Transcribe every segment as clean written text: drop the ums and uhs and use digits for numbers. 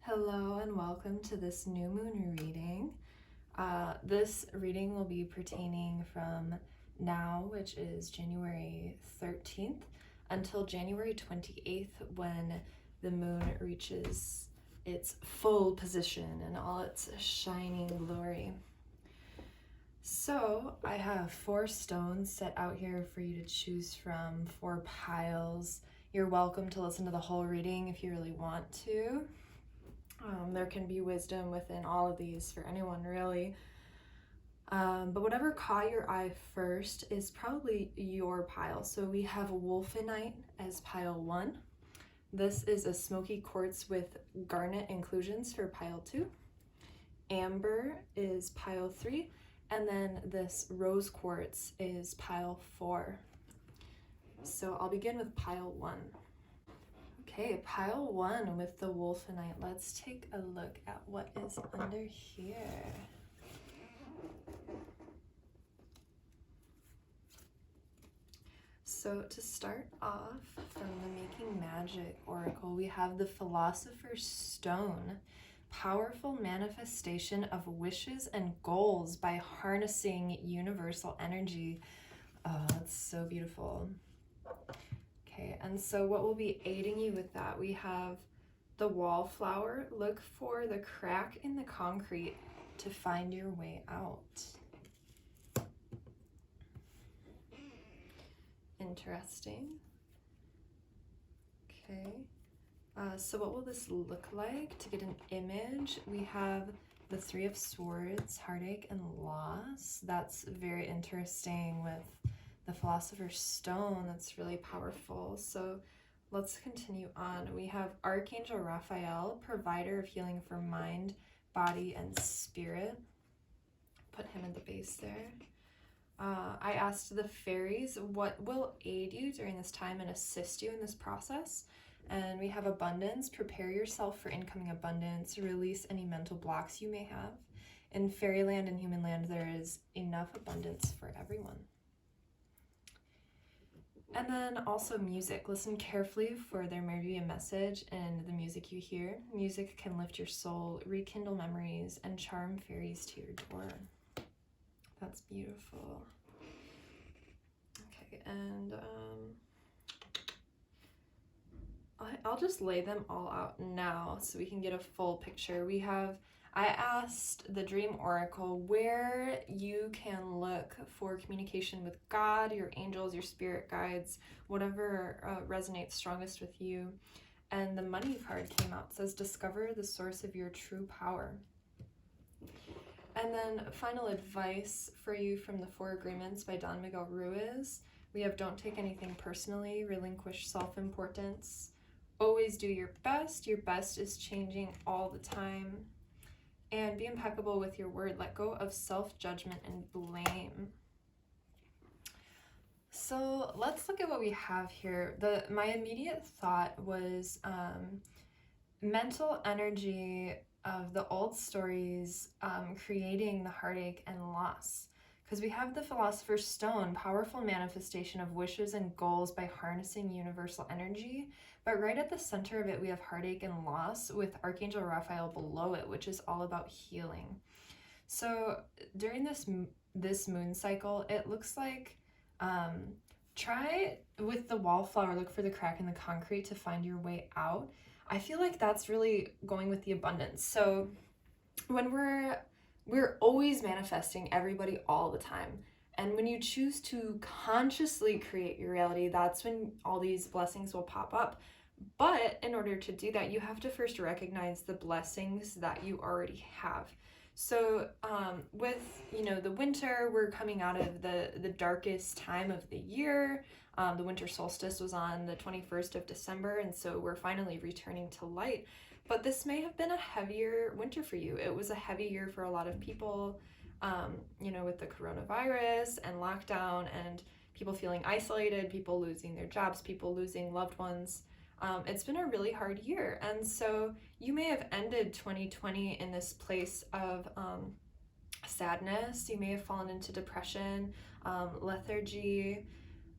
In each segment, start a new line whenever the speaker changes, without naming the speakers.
Hello and welcome to this new moon reading. This reading will be pertaining from now, which is January 13th, until January 28th when the moon reaches its full position in all its shining glory. So I have 4 stones set out here for you to choose from, 4 piles. You're welcome to listen to the whole reading if you really want to. There can be wisdom within all of these for anyone, really. But whatever caught your eye first is probably your pile. So we have Wolfenite as pile 1. This is a smoky quartz with garnet inclusions for pile 2. Amber is pile 3. And then this rose quartz is pile 4. So I'll begin with pile 1. Okay, pile 1 with the Wolfenite. Let's take a look at what is under here. So to start off from the Making Magic Oracle, we have the Philosopher's Stone. Powerful manifestation of wishes and goals by harnessing universal energy. Oh, that's so beautiful. Okay, and so what will be aiding you with that? We have the wallflower. Look for the crack in the concrete to find your way out. Interesting. Okay, so what will this look like? To get an image, we have the 3 of Swords, heartache and loss. That's very interesting with the Philosopher's Stone. That's really powerful. So let's continue on. We have Archangel Raphael, provider of healing for mind, body, and spirit. Put him at the base there. I asked the fairies what will aid you during this time and assist you in this process. And we have abundance. Prepare yourself for incoming abundance. Release any mental blocks you may have. In fairyland and human land, there is enough abundance for everyone. And then also music. Listen carefully, for there may be a message in the music you hear. Music can lift your soul, rekindle memories, and charm fairies to your door. That's beautiful. Okay, and I'll just lay them all out now so we can get a full picture. I asked the Dream Oracle where you can look for communication with God, your angels, your spirit guides, whatever resonates strongest with you. And the money card came out. It says, discover the source of your true power. And then final advice for you from the 4 Agreements by Don Miguel Ruiz. We have don't take anything personally, relinquish self-importance, always do your best. Your best is changing all the time. And be impeccable with your word. Let go of self-judgment and blame. So let's look at what we have here. My immediate thought was mental energy of the old stories creating the heartache and loss. Because we have the Philosopher's Stone, powerful manifestation of wishes and goals by harnessing universal energy. But right at the center of it, we have heartache and loss with Archangel Raphael below it, which is all about healing. So during this moon cycle, it looks like try with the wallflower, look for the crack in the concrete to find your way out. I feel like that's really going with the abundance. So when we're always manifesting everybody all the time. And when you choose to consciously create your reality, that's when all these blessings will pop up. But in order to do that, you have to first recognize the blessings that you already have. So with, the winter, we're coming out of the darkest time of the year. The winter solstice was on the 21st of December, and so we're finally returning to light. But this may have been a heavier winter for you. It was a heavy year for a lot of people, with the coronavirus and lockdown and people feeling isolated, people losing their jobs, people losing loved ones. It's been a really hard year. And so you may have ended 2020 in this place of sadness. You may have fallen into depression, lethargy,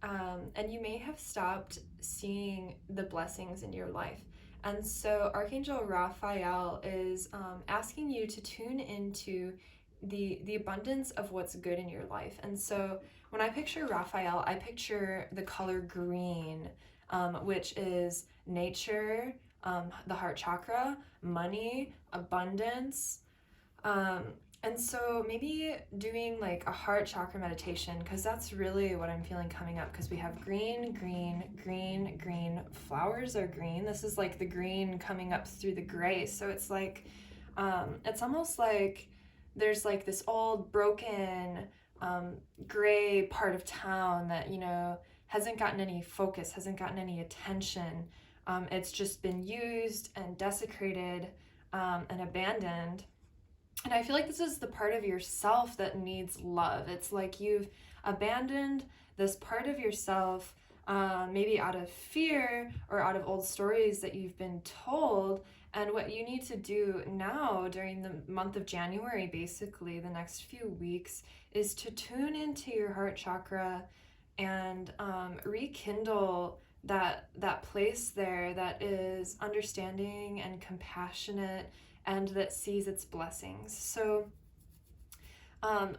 and you may have stopped seeing the blessings in your life. And so Archangel Raphael is asking you to tune into the abundance of what's good in your life. And so when I picture Raphael, I picture the color green, which is nature, the heart chakra, money, abundance. Um, and so maybe doing like a heart chakra meditation, because that's really what I'm feeling coming up, because we have green, green, green, green. Flowers are green. This is like the green coming up through the gray. So it's like, it's almost like there's like this old broken gray part of town that, hasn't gotten any focus, hasn't gotten any attention. It's just been used and desecrated and abandoned. And I feel like this is the part of yourself that needs love. It's like you've abandoned this part of yourself, maybe out of fear or out of old stories that you've been told. And what you need to do now during the month of January, basically the next few weeks, is to tune into your heart chakra and rekindle that place there that is understanding and compassionate and that sees its blessings. So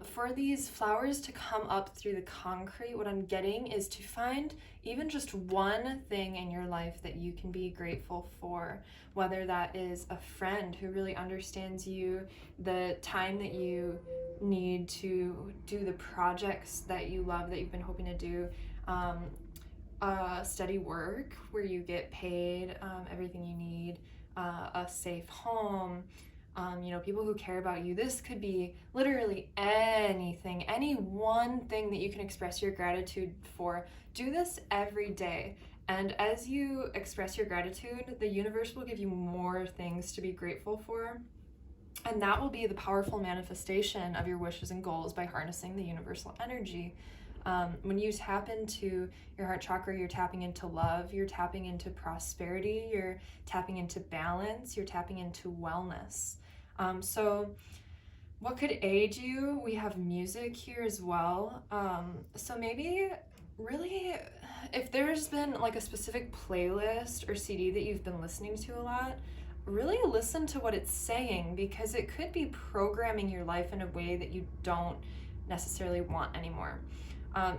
for these flowers to come up through the concrete, what I'm getting is to find even just one thing in your life that you can be grateful for, whether that is a friend who really understands you, the time that you need to do the projects that you love, that you've been hoping to do, steady work where you get paid everything you need, a safe home, people who care about you. This could be literally anything, any one thing that you can express your gratitude for. Do this every day. And as you express your gratitude, the universe will give you more things to be grateful for. And that will be the powerful manifestation of your wishes and goals by harnessing the universal energy. When you tap into your heart chakra, you're tapping into love, you're tapping into prosperity, you're tapping into balance, you're tapping into wellness. So what could aid you? We have music here as well. So maybe really, if there's been like a specific playlist or CD that you've been listening to a lot, really listen to what it's saying, because it could be programming your life in a way that you don't necessarily want anymore.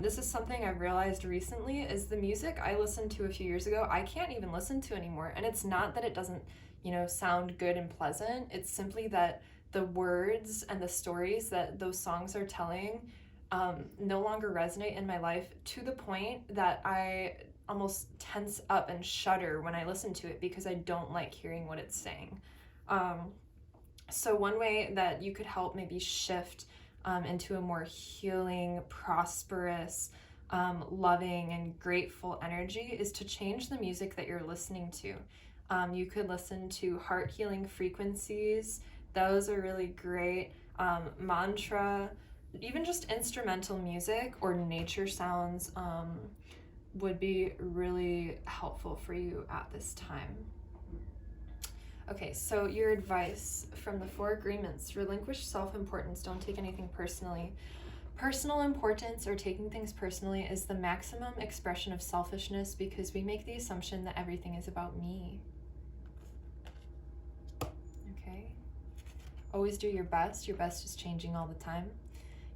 This is something I've realized recently, is the music I listened to a few years ago, I can't even listen to anymore. And it's not that it doesn't, sound good and pleasant. It's simply that the words and the stories that those songs are telling no longer resonate in my life, to the point that I almost tense up and shudder when I listen to it, because I don't like hearing what it's saying. So one way that you could help maybe shift into a more healing, prosperous, loving, and grateful energy is to change the music that you're listening to. You could listen to heart healing frequencies. Those are really great. Mantra, even just instrumental music or nature sounds would be really helpful for you at this time. Okay, so your advice from the 4 agreements: relinquish self-importance, don't take anything personally. Personal importance, or taking things personally, is the maximum expression of selfishness, because we make the assumption that everything is about me. Okay. Always do your best. Your best is changing all the time.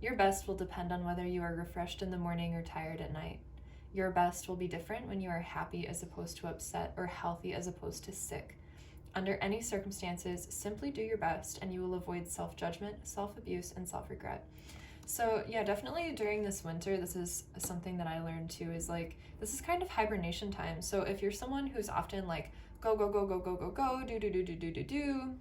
Your best will depend on whether you are refreshed in the morning or tired at night. Your best will be different when you are happy as opposed to upset, or healthy as opposed to sick. Under any circumstances, simply do your best and you will avoid self-judgment, self-abuse, and self-regret. So yeah, definitely during this winter, this is something that I learned too, is like, this is kind of hibernation time. So if you're someone who's often like, go, go, go, go, go, go, go, do, do, do, do, do, do, do,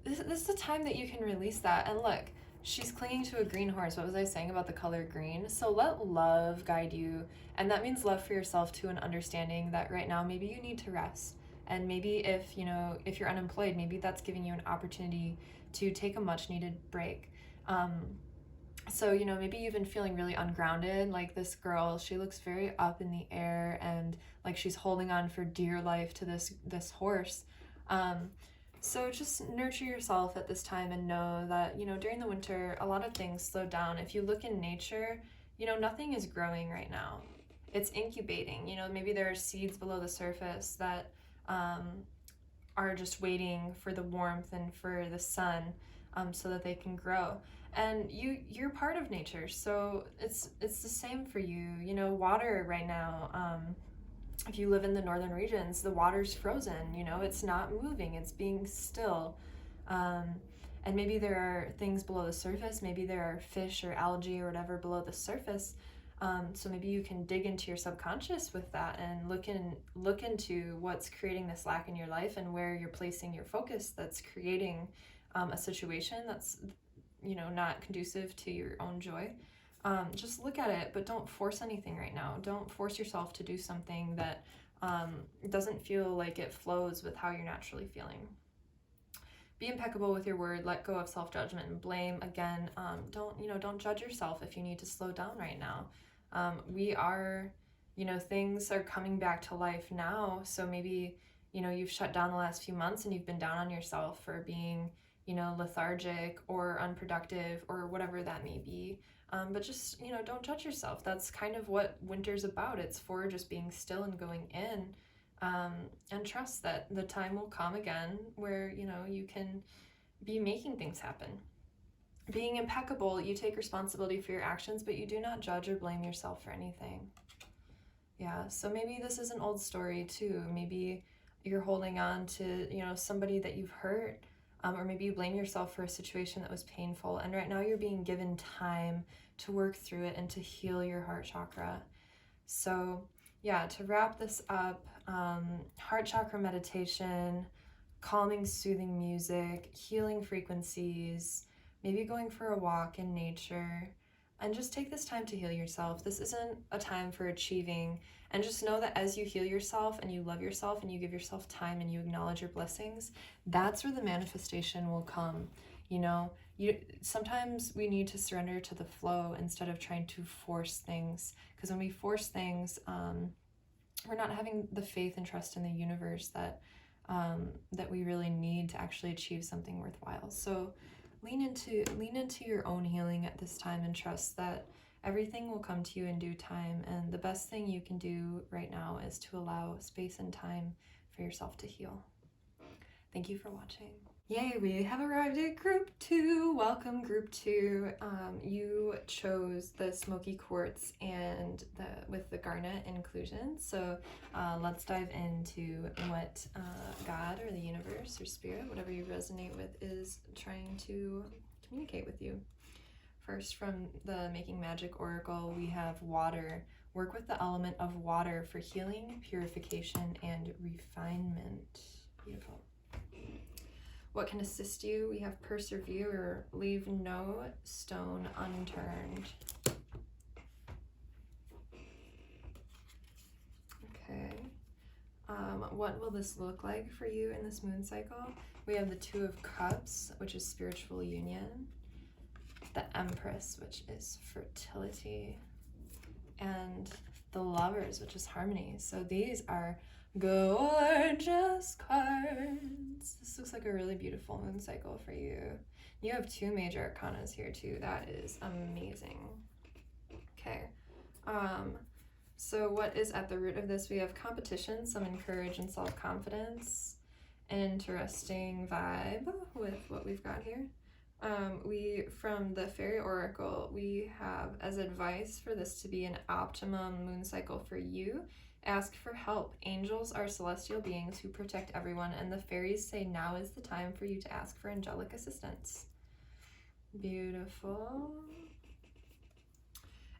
this is a time that you can release that. And look, she's clinging to a green horse. What was I saying about the color green? So let love guide you. And that means love for yourself too, and understanding that right now maybe you need to rest. And maybe if you're unemployed, maybe that's giving you an opportunity to take a much needed break. So maybe you've been feeling really ungrounded. Like this girl, she looks very up in the air and like she's holding on for dear life to this horse. So just nurture yourself at this time, and know that, during the winter, a lot of things slow down. If you look in nature, nothing is growing right now. it's incubating. You know, maybe there are seeds below the surface that are just waiting for the warmth and for the sun, so that they can grow. And you're part of nature, so it's the same for you. You know, water right now, if you live in the northern regions, the water's frozen. You know, it's not moving, it's being still. And maybe there are things below the surface, maybe there are fish or algae or whatever below the surface. So maybe you can dig into your subconscious with that and look into what's creating this lack in your life and where you're placing your focus that's creating a situation that's, you know, not conducive to your own joy. Just look at it, but don't force anything right now. Don't force yourself to do something that doesn't feel like it flows with how you're naturally feeling. Be impeccable with your word. Let go of self-judgment and blame. Again, don't judge yourself if you need to slow down right now. We are, you know, things are coming back to life now. So maybe, you know, you've shut down the last few months and you've been down on yourself for being, you know, lethargic or unproductive or whatever that may be. But just, you know, don't judge yourself. That's kind of what winter's about. It's for just being still and going in, and trust that the time will come again where, you know, you can be making things happen. Being impeccable, you take responsibility for your actions, but you do not judge or blame yourself for anything. Yeah, so maybe this is an old story too. Maybe you're holding on to, you know, somebody that you've hurt, or maybe you blame yourself for a situation that was painful, and right now you're being given time to work through it and to heal your heart chakra. So yeah, to wrap this up, heart chakra meditation, calming, soothing music, healing frequencies, maybe going for a walk in nature, and just take this time to heal yourself. This isn't a time for achieving, and just know that as you heal yourself and you love yourself and you give yourself time and you acknowledge your blessings, that's where the manifestation will come. You know, sometimes we need to surrender to the flow instead of trying to force things, because when we force things, we're not having the faith and trust in the universe that we really need to actually achieve something worthwhile. So lean into your own healing at this time and trust that everything will come to you in due time. And the best thing you can do right now is to allow space and time for yourself to heal. Thank you for watching. Yay, we have arrived at group 2. Welcome, group 2. You chose the smoky quartz and with the garnet inclusion. So let's dive into what God or the universe or spirit, whatever you resonate with, is trying to communicate with you. First, from the Making Magic Oracle, we have water. Work with the element of water for healing, purification, and refinement. Beautiful. What can assist you? We have persevere, leave no stone unturned. Okay. What will this look like for you in this moon cycle? We have the Two of Cups, which is spiritual union. The Empress, which is fertility. And the Lovers, which is harmony. So these are gorgeous cards. This looks like a really beautiful moon cycle for you. You have 2 major arcanas here too. That is amazing. Okay. So what is at the root of this? We have competition, summon courage and self-confidence. Interesting vibe with what we've got here. From the Fairy Oracle, we have as advice for this to be an optimum moon cycle for you. Ask for help. Angels are celestial beings who protect everyone, and the fairies say now is the time for you to ask for angelic assistance. Beautiful.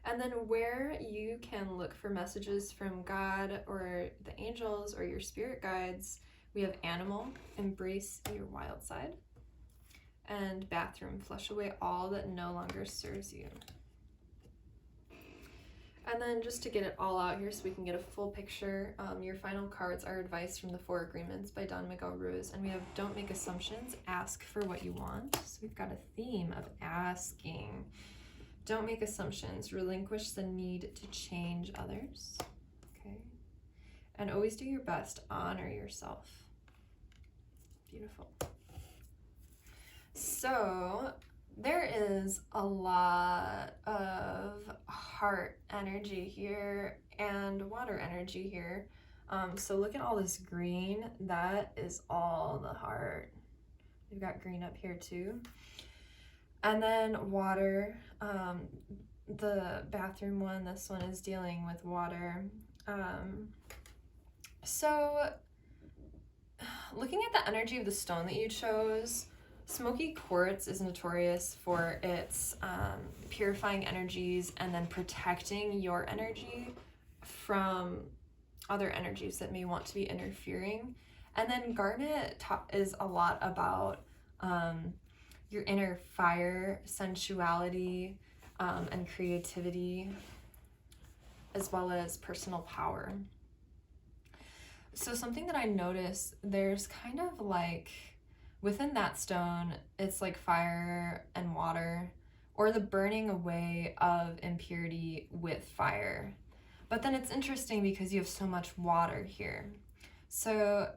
And then where you can look for messages from God or the angels or your spirit guides, we have animal, embrace your wild side, and bathroom, flush away all that no longer serves you. And then just to get it all out here so we can get a full picture, your final cards are advice from the 4 Agreements by Don Miguel Ruiz. And we have don't make assumptions, ask for what you want. So we've got a theme of asking. Don't make assumptions, relinquish the need to change others. Okay. And always do your best, honor yourself. Beautiful. So there is a lot of heart energy here and water energy here. So look at all this green. That is all the heart. We've got green up here too. And then water. The bathroom one, this one is dealing with water. So looking at the energy of the stone that you chose, smoky quartz is notorious for its purifying energies and then protecting your energy from other energies that may want to be interfering. And then garnet is a lot about your inner fire, sensuality, and creativity, as well as personal power. So something that I noticed, there's kind of like within that stone, it's like fire and water, or the burning away of impurity with fire. But then it's interesting because you have so much water here. So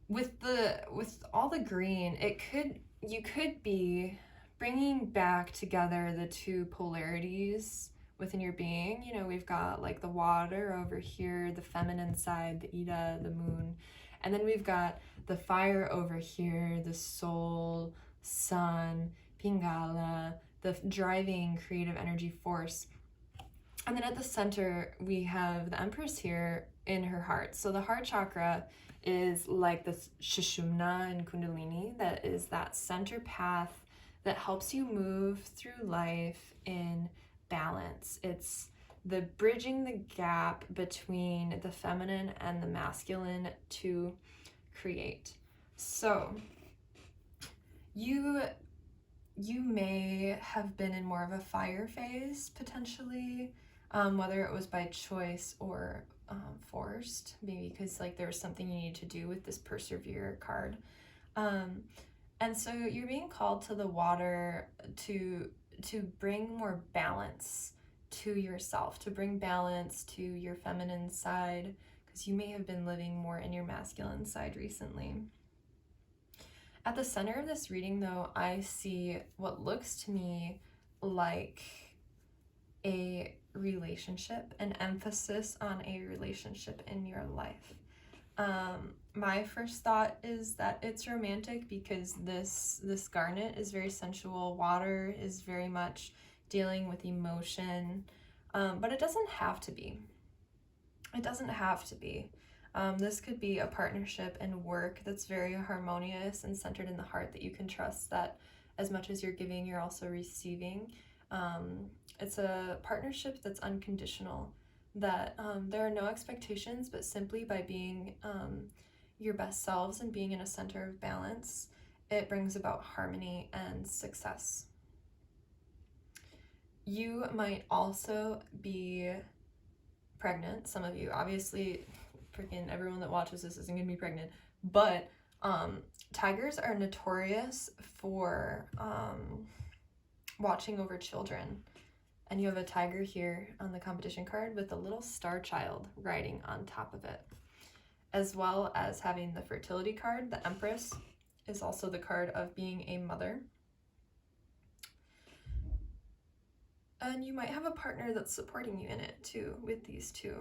with all the green, you could be bringing back together the two polarities within your being. You know, we've got like the water over here, the feminine side, the Ida, the moon, and then we've got the fire over here, the soul, sun, Pingala, the driving creative energy force. And then at the center, we have the Empress here in her heart. So the heart chakra is like the Sushumna and Kundalini, that is that center path that helps you move through life in balance. It's the bridging the gap between the feminine and the masculine to create. So you may have been in more of a fire phase potentially, whether it was by choice or forced, maybe because like there was something you need to do with this persevere card. And so you're being called to the water to bring more balance to yourself, to bring balance to your feminine side, because you may have been living more in your masculine side recently. At the center of this reading, though, I see what looks to me like a relationship, an emphasis on a relationship in your life. My first thought is that it's romantic because this garnet is very sensual. Water is very much dealing with emotion, but it doesn't have to be. It doesn't have to be. This could be a partnership and work that's very harmonious and centered in the heart, that you can trust that as much as you're giving, you're also receiving. It's a partnership that's unconditional, that there are no expectations, but simply by being your best selves and being in a center of balance, it brings about harmony and success. You might also be pregnant. Some of you, obviously, freaking everyone that watches this isn't gonna be pregnant, but tigers are notorious for watching over children. And you have a tiger here on the competition card with a little star child riding on top of it, as well as having the fertility card. The Empress is also the card of being a mother. And you might have a partner that's supporting you in it too, with these two.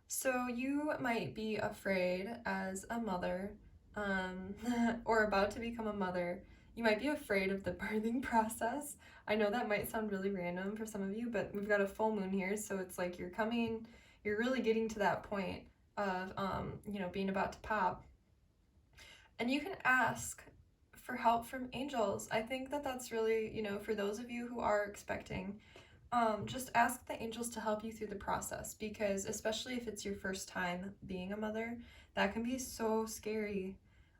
So you might be afraid as a mother, or about to become a mother. You might be afraid of the birthing process. I know that might sound really random for some of you, but we've got a full moon here, so it's like you're really getting to that point of, being about to pop. And you can ask for help from angels. I think that that's really, for those of you who are expecting, just ask the angels to help you through the process, because especially if it's your first time being a mother, that can be so scary.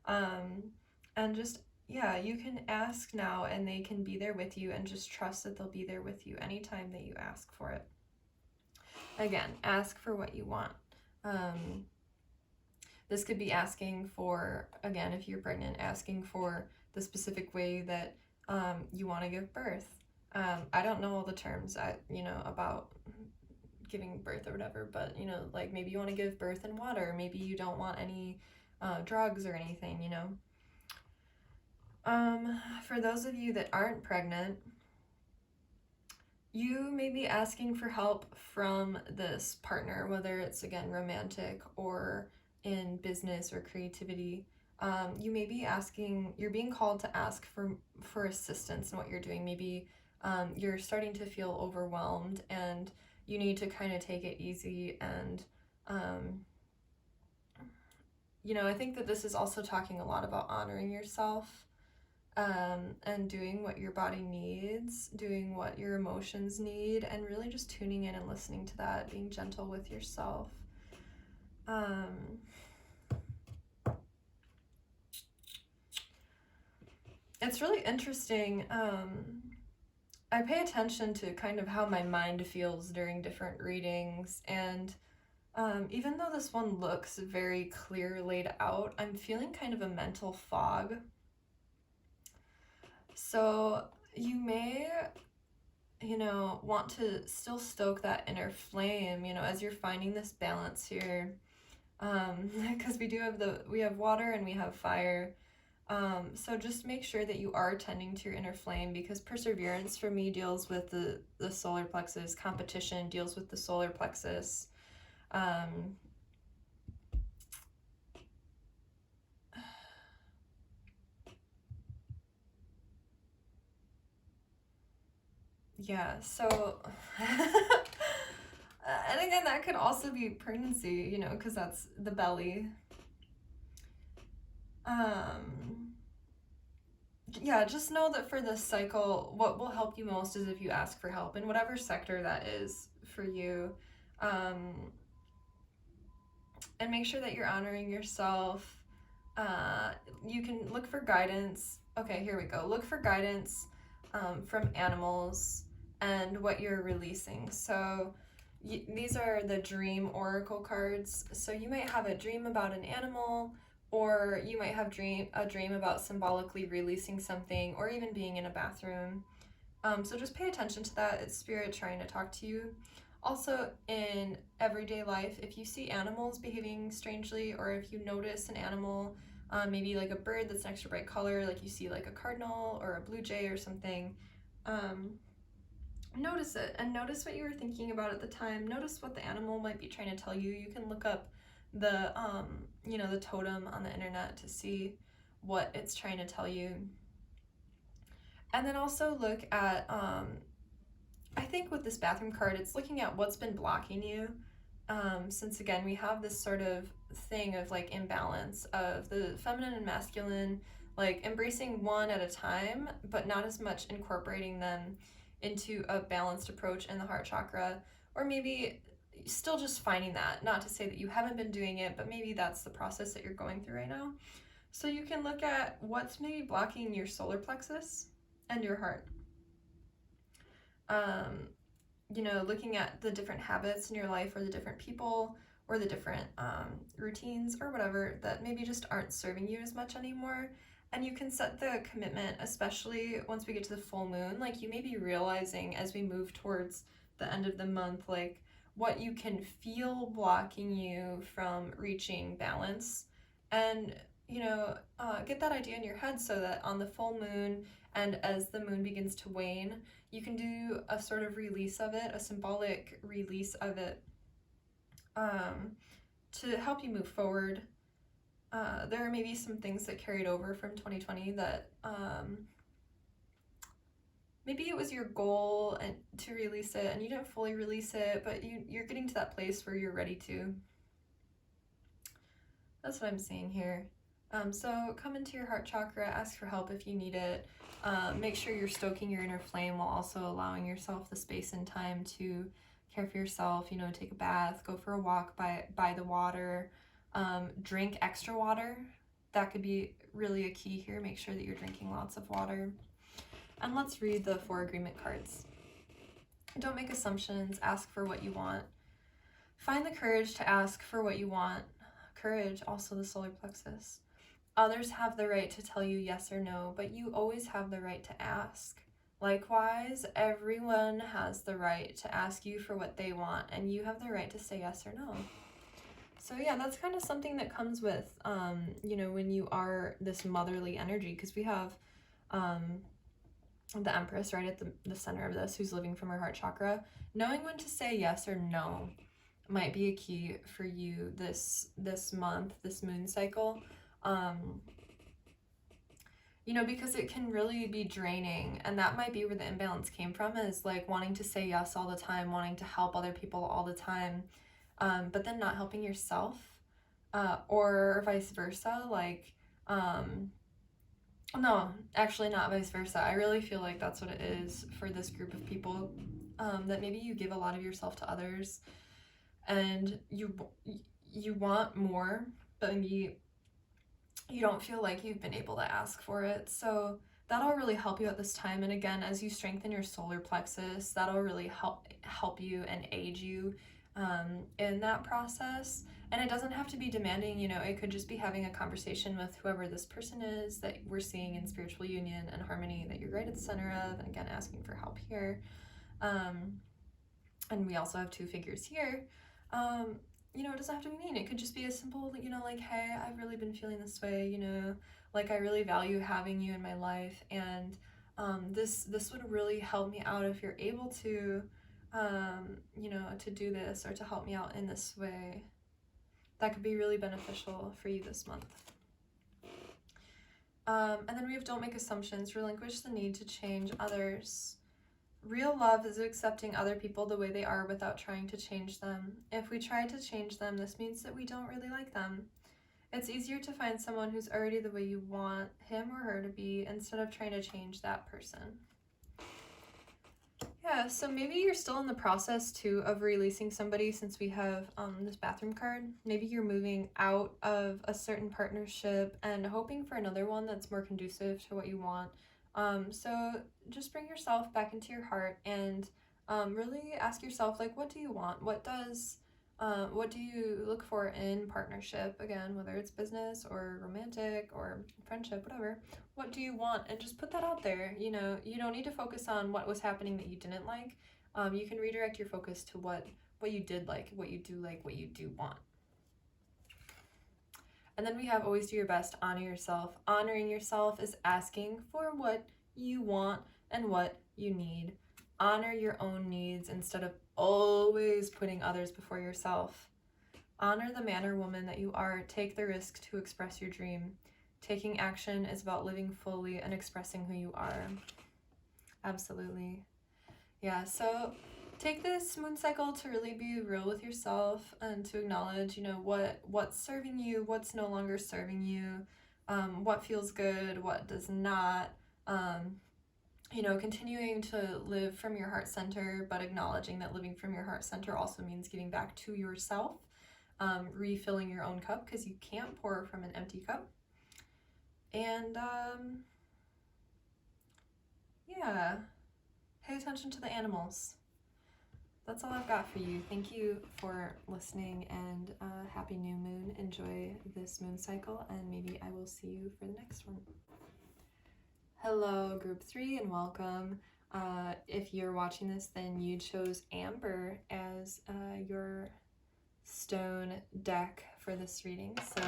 And just, you can ask now and they can be there with you, and just trust that they'll be there with you anytime that you ask for it. Again, ask for what you want. This could be asking for, again, if you're pregnant, asking for the specific way that you want to give birth. I don't know all the terms, about giving birth or whatever, but, like maybe you want to give birth in water, maybe you don't want any drugs or anything, For those of you that aren't pregnant, you may be asking for help from this partner, whether it's, again, romantic or in business or creativity. You may be you're being called to ask for assistance in what you're doing. Maybe you're starting to feel overwhelmed and you need to kind of take it easy. And, I think that this is also talking a lot about honoring yourself, and doing what your body needs, doing what your emotions need, and really just tuning in and listening to that, being gentle with yourself. It's really interesting. I pay attention to kind of how my mind feels during different readings, and even though this one looks very clear laid out, I'm feeling kind of a mental fog. So you may, want to still stoke that inner flame, as you're finding this balance here. Because we have water and we have fire. So just make sure that you are tending to your inner flame, because perseverance for me deals with the solar plexus. Competition deals with the solar plexus. Yeah, so and again, that could also be pregnancy, because that's the belly. Yeah, just know that for this cycle, what will help you most is if you ask for help in whatever sector that is for you. And make sure that you're honoring yourself. You can look for guidance. Okay, here we go. Look for guidance from animals and what you're releasing. So these are the dream oracle cards. So you might have a dream about an animal, or you might have a dream about symbolically releasing something, or even being in a bathroom. So just pay attention to that. It's spirit trying to talk to you. Also, in everyday life, if you see animals behaving strangely, or if you notice an animal, maybe like a bird that's an extra bright color, like you see like a cardinal or a blue jay or something, notice it and notice what you were thinking about at the time. Notice what the animal might be trying to tell you. You can look up the the totem on the internet to see what it's trying to tell you. And then also look at I think with this bathroom card, it's looking at what's been blocking you. Since again, we have this sort of thing of like imbalance of the feminine and masculine, like embracing one at a time, but not as much incorporating them into a balanced approach in the heart chakra. Or maybe still just finding that, not to say that you haven't been doing it, but maybe that's the process that you're going through right now. So you can look at what's maybe blocking your solar plexus and your heart. Looking at the different habits in your life, or the different people, or the different routines or whatever that maybe just aren't serving you as much anymore. And you can set the commitment, especially once we get to the full moon. Like, you may be realizing as we move towards the end of the month, like what you can feel blocking you from reaching balance. And get that idea in your head, so that on the full moon and as the moon begins to wane, you can do a sort of release of it, a symbolic release of it, to help you move forward. There are maybe some things that carried over from 2020 that maybe it was your goal and to release it and you didn't fully release it, but you're getting to that place where you're ready to. That's what I'm seeing here. So come into your heart chakra, ask for help if you need it. Make sure you're stoking your inner flame while also allowing yourself the space and time to care for yourself. Take a bath, go for a walk by the water, drink extra water. That could be really a key here. Make sure that you're drinking lots of water. And let's read the 4 agreement cards. Don't make assumptions. Ask for what you want. Find the courage to ask for what you want. Courage, also the solar plexus. Others have the right to tell you yes or no, but you always have the right to ask. Likewise, everyone has the right to ask you for what they want, and you have the right to say yes or no. So yeah, that's kind of something that comes with, when you are this motherly energy, because we have the Empress right at the center of this, who's living from her heart chakra. Knowing when to say yes or no might be a key for you this month, this moon cycle. You know, because it can really be draining, and that might be where the imbalance came from, is like wanting to say yes all the time, wanting to help other people all the time, but then not helping yourself, or vice versa. Like, no, actually not vice versa. I really feel like that's what it is for this group of people, that maybe you give a lot of yourself to others, and you want more, but maybe you don't feel like you've been able to ask for it. So that'll really help you at this time. And again, as you strengthen your solar plexus, that'll really help you and aid you in that process. And it doesn't have to be demanding, you know, it could just be having a conversation with whoever this person is that we're seeing in spiritual union and harmony that you're right at the center of, and again, asking for help here. And we also have two figures here. You know, it doesn't have to be mean. It could just be a simple, you know, like, hey, I've really been feeling this way, you know, like I really value having you in my life, and this would really help me out if you're able to, you know, to do this or to help me out in this way. That could be really beneficial for you this month. And then we have don't make assumptions, relinquish the need to change others. Real love is accepting other people the way they are without trying to change them. If we try to change them, this means that we don't really like them. It's easier to find someone who's already the way you want him or her to be instead of trying to change that person. Yeah, so maybe you're still in the process too of releasing somebody, since we have this bathroom card. Maybe you're moving out of a certain partnership and hoping for another one that's more conducive to what you want. So just bring yourself back into your heart and really ask yourself, like, what do you want? What do you look for in partnership? Again, whether it's business or romantic or friendship, whatever. What do you want? And just put that out there. You know, you don't need to focus on what was happening that you didn't like. You can redirect your focus to what you did like, what you do want. And then we have always do your best, honor yourself. Honoring yourself is asking for what you want and what you need. Honor your own needs instead of always putting others before yourself. Honor the man or woman that you are. Take the risk to express your dream. Taking action is about living fully and expressing who you are. Absolutely. Yeah, so take this moon cycle to really be real with yourself and to acknowledge, you know, what's serving you, what's no longer serving you, what feels good, what does not. You know, continuing to live from your heart center, but acknowledging that living from your heart center also means giving back to yourself, refilling your own cup, because you can't pour from an empty cup. And yeah, pay attention to the animals. That's all I've got for you. Thank you for listening, and happy new moon. Enjoy this moon cycle, and maybe I will see you for the next one. Hello, group 3, and welcome. If you're watching this, then you chose Amber as your stone deck for this reading. So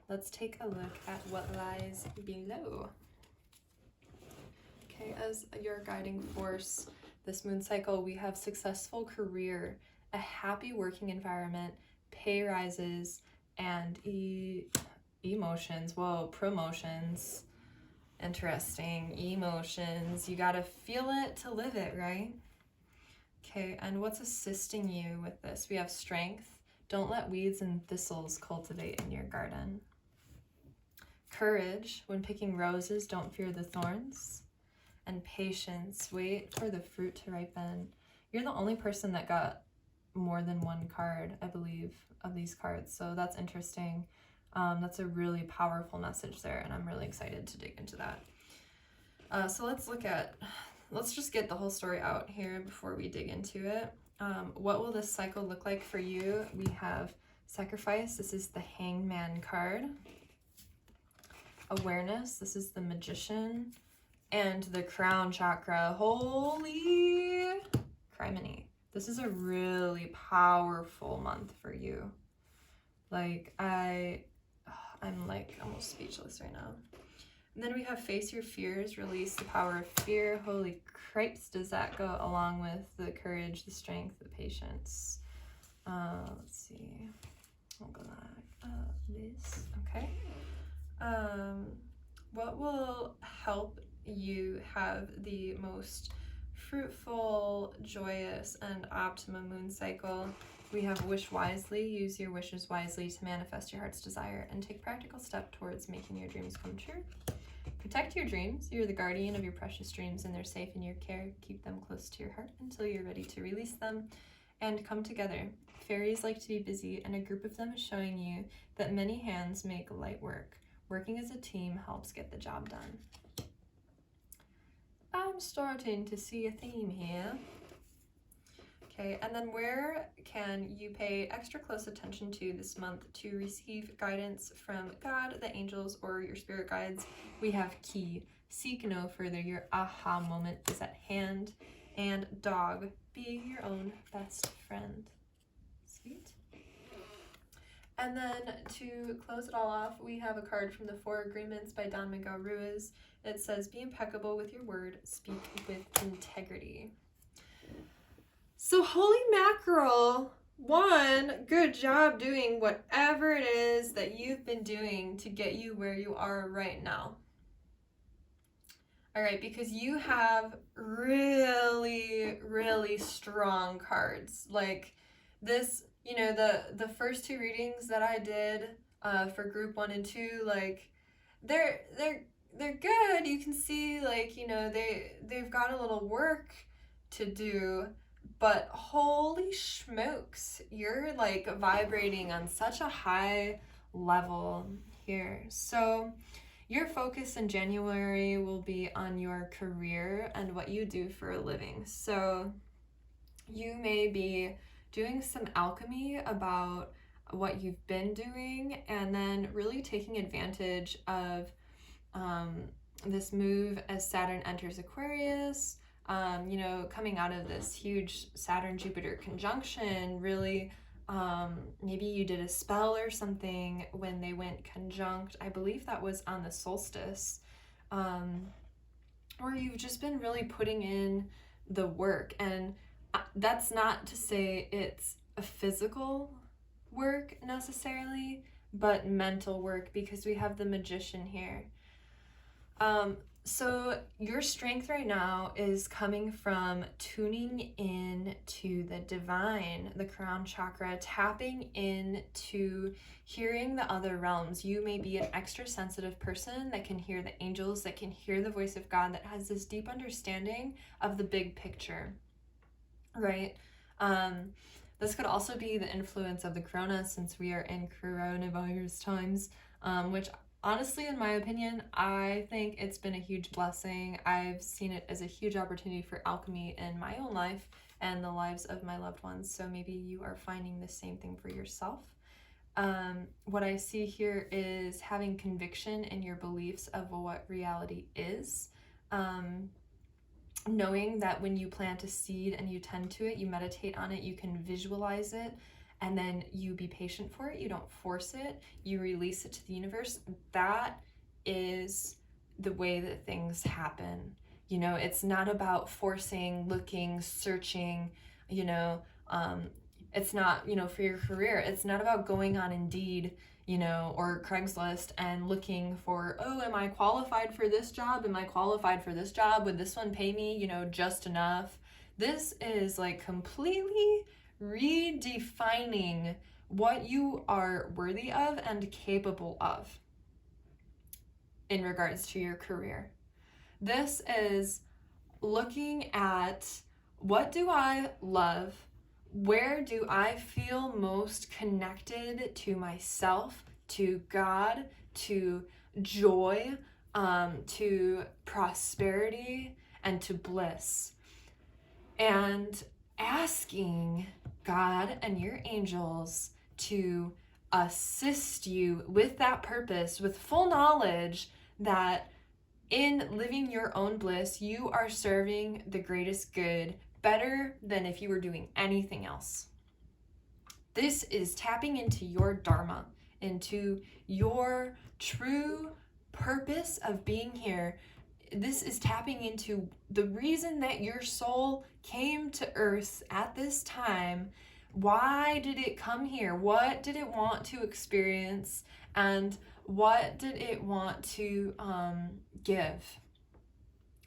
let's take a look at what lies below. Okay, as your guiding force this moon cycle, we have successful career, a happy working environment, pay rises, and emotions. Whoa, promotions. Interesting. Emotions. You gotta feel it to live it, right? Okay, and what's assisting you with this? We have strength. Don't let weeds and thistles cultivate in your garden. Courage. When picking roses, don't fear the thorns. And patience. Wait for the fruit to ripen. You're the only person that got more than one card, I believe, of these cards. So that's interesting. That's a really powerful message there, and I'm really excited to dig into that. So let's just get the whole story out here before we dig into it. What will this cycle look like for you? We have sacrifice. This is the Hangman card. Awareness. This is the Magician. And the Crown Chakra. Holy criminy. This is a really powerful month for you. Like, I'm like almost speechless right now. And then we have face your fears, release the power of fear. Holy cripes, does that go along with the courage, the strength, the patience? Let's see. I'll go back. This. Okay. What will help you have the most fruitful, joyous, and optimum moon cycle? We have wish wisely. Use your wishes wisely to manifest your heart's desire and take practical step towards making your dreams come true. Protect your dreams. You're the guardian of your precious dreams and they're safe in your care. Keep them close to your heart until you're ready to release them and come together. Fairies like to be busy, and a group of them is showing you that many hands make light work. Working as a team helps get the job done. I'm starting to see a theme here. Okay, and then where can you pay extra close attention to this month to receive guidance from God, the angels, or your spirit guides? We have key. Seek no further. Your aha moment is at hand. And dog. Be your own best friend. Sweet. And then to close it all off, we have a card from the Four Agreements by Don Miguel Ruiz. It says, be impeccable with your word, speak with integrity. So holy mackerel, one, good job doing whatever it is that you've been doing to get you where you are right now. All right, because you have really, really strong cards. Like this, you know, the first two readings that I did for group 1 and 2, like they're good. You can see, like, you know, they've got a little work to do, but holy smokes, you're like vibrating on such a high level here. So your focus in January will be on your career and what you do for a living. So you may be doing some alchemy about what you've been doing, and then really taking advantage of this move as Saturn enters Aquarius, you know, coming out of this huge Saturn-Jupiter conjunction, really, maybe you did a spell or something when they went conjunct. I believe that was on the solstice. Or you've just been really putting in the work. And that's not to say it's a physical work necessarily, but mental work, because we have the Magician here. So your strength right now is coming from tuning in to the divine, the crown chakra, tapping into hearing the other realms. You may be an extra sensitive person that can hear the angels, that can hear the voice of God, that has this deep understanding of the big picture, right? This could also be the influence of the corona, since we are in coronavirus times, which honestly, in my opinion, I think it's been a huge blessing. I've seen it as a huge opportunity for alchemy in my own life and the lives of my loved ones. So maybe you are finding the same thing for yourself. What I see here is having conviction in your beliefs of what reality is. Knowing that when you plant a seed and you tend to it, you meditate on it, you can visualize it, and then you be patient for it. You don't force it. You release it to the universe. That is the way that things happen. You know, it's not about forcing, looking, searching, you know, it's not, you know, for your career, it's not about going on Indeed, you know, or Craigslist and looking for, oh, am I qualified for this job? Am I qualified for this job? Would this one pay me, you know, just enough? This is like completely redefining what you are worthy of and capable of in regards to your career. This is looking at, what do I love? Where do I feel most connected to myself, to God, to joy, to prosperity, and to bliss? And asking God and your angels to assist you with that purpose, with full knowledge that in living your own bliss, you are serving the greatest good better than if you were doing anything else. This is tapping into your dharma, into your true purpose of being here. This is tapping into the reason that your soul came to earth at this time. Why did it come here? What did it want to experience? And what did it want to give?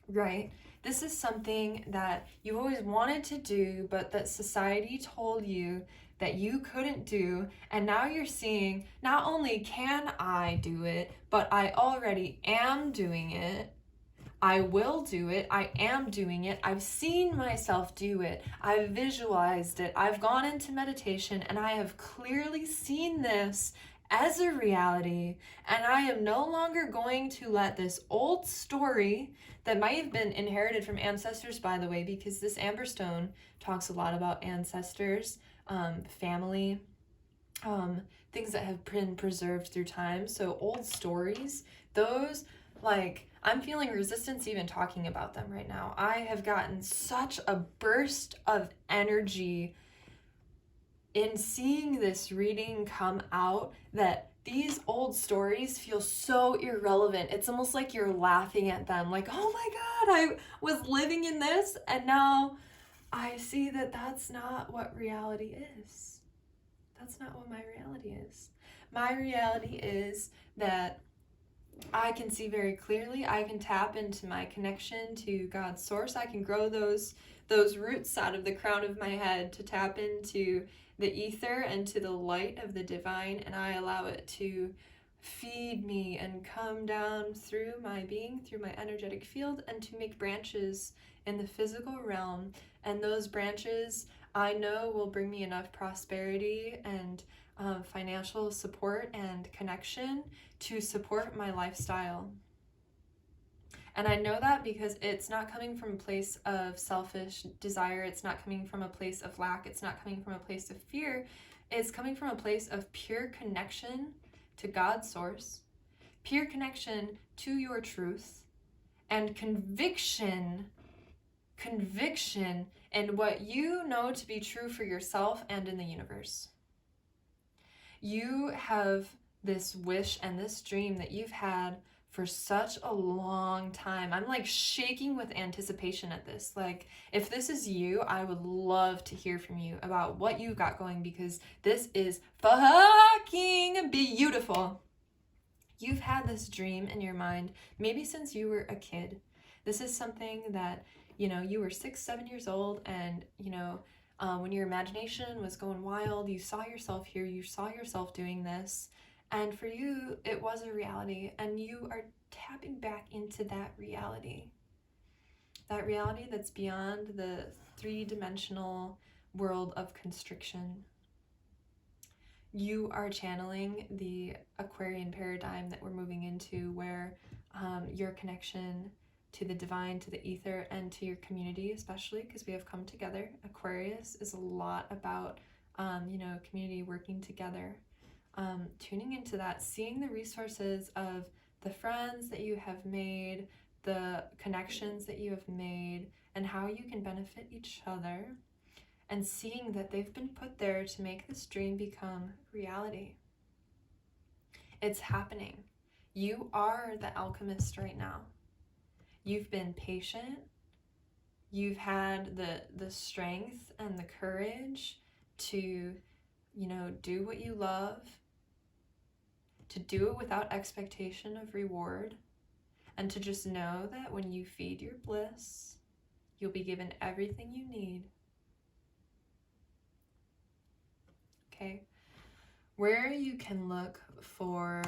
Right? This is something that you always wanted to do, but that society told you that you couldn't do. And now you're seeing, not only can I do it, but I already am doing it. I will do it. I am doing it. I've seen myself do it. I've visualized it. I've gone into meditation and I have clearly seen this as a reality. And I am no longer going to let this old story that might have been inherited from ancestors, by the way, because this Amber Stone talks a lot about ancestors, family, things that have been preserved through time. So old stories, those, like, I'm feeling resistance even talking about them right now. I have gotten such a burst of energy in seeing this reading come out that these old stories feel so irrelevant. It's almost like you're laughing at them, like, oh my God, I was living in this, and now I see that that's not what reality is. That's not what my reality is. My reality is that I can see very clearly. I can tap into my connection to God's source. I can grow those roots out of the crown of my head to tap into the ether and to the light of the divine, and I allow it to feed me and come down through my being, through my energetic field, and to make branches in the physical realm. And those branches, I know, will bring me enough prosperity and financial support and connection to support my lifestyle. And I know that because it's not coming from a place of selfish desire. It's not coming from a place of lack. It's not coming from a place of fear. It's coming from a place of pure connection to God's source, pure connection to your truth, and conviction in what you know to be true for yourself and in the universe. You have this wish and this dream that you've had for such a long time. I'm like shaking with anticipation at this. Like, if this is you, I would love to hear from you about what you've got going, because this is fucking beautiful. You've had this dream in your mind maybe since you were a kid. This is something that, you were 6, 7 years old, and, when your imagination was going wild, you saw yourself here, you saw yourself doing this, and for you, it was a reality, and you are tapping back into that reality that's beyond the 3-dimensional world of constriction. You are channeling the Aquarian paradigm that we're moving into, where your connection to the divine, to the ether, and to your community, especially because we have come together. Aquarius is a lot about, community working together, tuning into that, seeing the resources of the friends that you have made, the connections that you have made, and how you can benefit each other, and seeing that they've been put there to make this dream become reality. It's happening. You are the alchemist right now. You've been patient. You've had the strength and the courage to, do what you love, to do it without expectation of reward, and to just know that when you feed your bliss, you'll be given everything you need. Okay? Where you can look for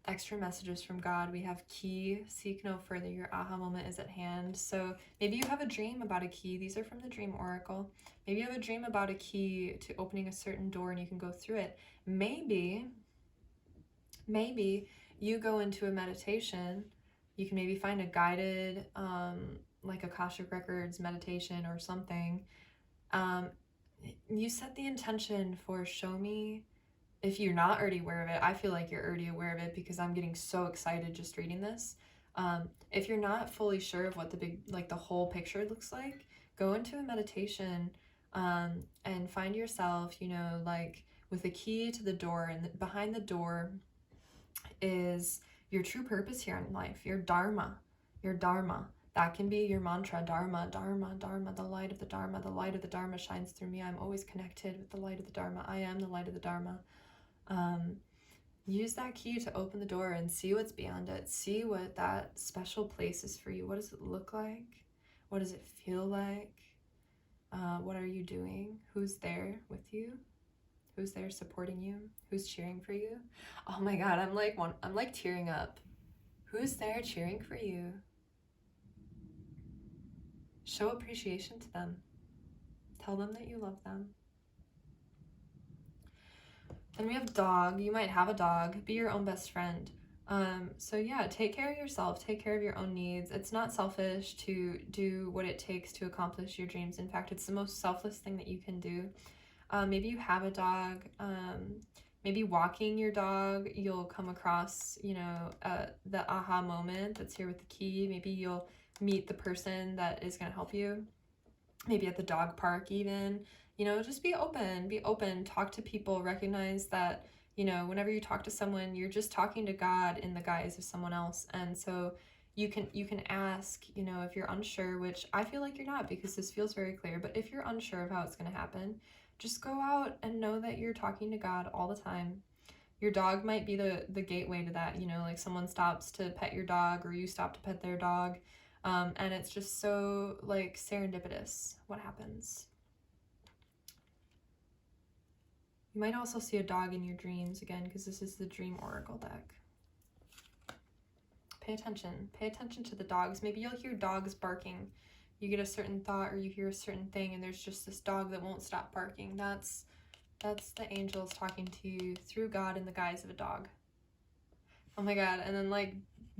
extra messages from God, we have key, seek no further, your aha moment is at hand. So maybe you have a dream about a key. These are from the Dream Oracle. Maybe you have a dream about a key to opening a certain door and you can go through it. Maybe you go into a meditation. You can maybe find a guided, like Akashic Records meditation or something. You set the intention for show me. If you're not already aware of it, I feel like you're already aware of it because I'm getting so excited just reading this. If you're not fully sure of what the whole picture looks like, go into a meditation and find yourself, with a key to the door, and behind the door is your true purpose here in life, your dharma, your dharma. That can be your mantra, dharma, dharma, dharma, the light of the dharma. The light of the dharma shines through me. I'm always connected with the light of the dharma. I am the light of the dharma. Use that key to open the door and see what's beyond it. See what that special place is for you. What does it look like? What does it feel like? What are you doing? Who's there with you? Who's there supporting you? Who's cheering for you? Oh my God, I'm like tearing up. Who's there cheering for you? Show appreciation to them. Tell them that you love them. Then we have dog. You might have a dog. Be your own best friend. So yeah, take care of yourself. Take care of your own needs. It's not selfish to do what it takes to accomplish your dreams. In fact, it's the most selfless thing that you can do. Maybe you have a dog. Maybe walking your dog, you'll come across, the aha moment that's here with the key. Maybe you'll meet the person that is going to help you. Maybe at the dog park even. Just be open, talk to people, recognize that, whenever you talk to someone, you're just talking to God in the guise of someone else. And so you can ask, if you're unsure, which I feel like you're not because this feels very clear, but if you're unsure of how it's going to happen, just go out and know that you're talking to God all the time. Your dog might be the gateway to that, like someone stops to pet your dog or you stop to pet their dog. And it's just so like serendipitous what happens. You might also see a dog in your dreams again, because this is the Dream Oracle deck. Pay attention to the dogs. Maybe you'll hear dogs barking. You get a certain thought or you hear a certain thing and there's just this dog that won't stop barking. That's the angels talking to you through God in the guise of a dog. Oh my God. And then like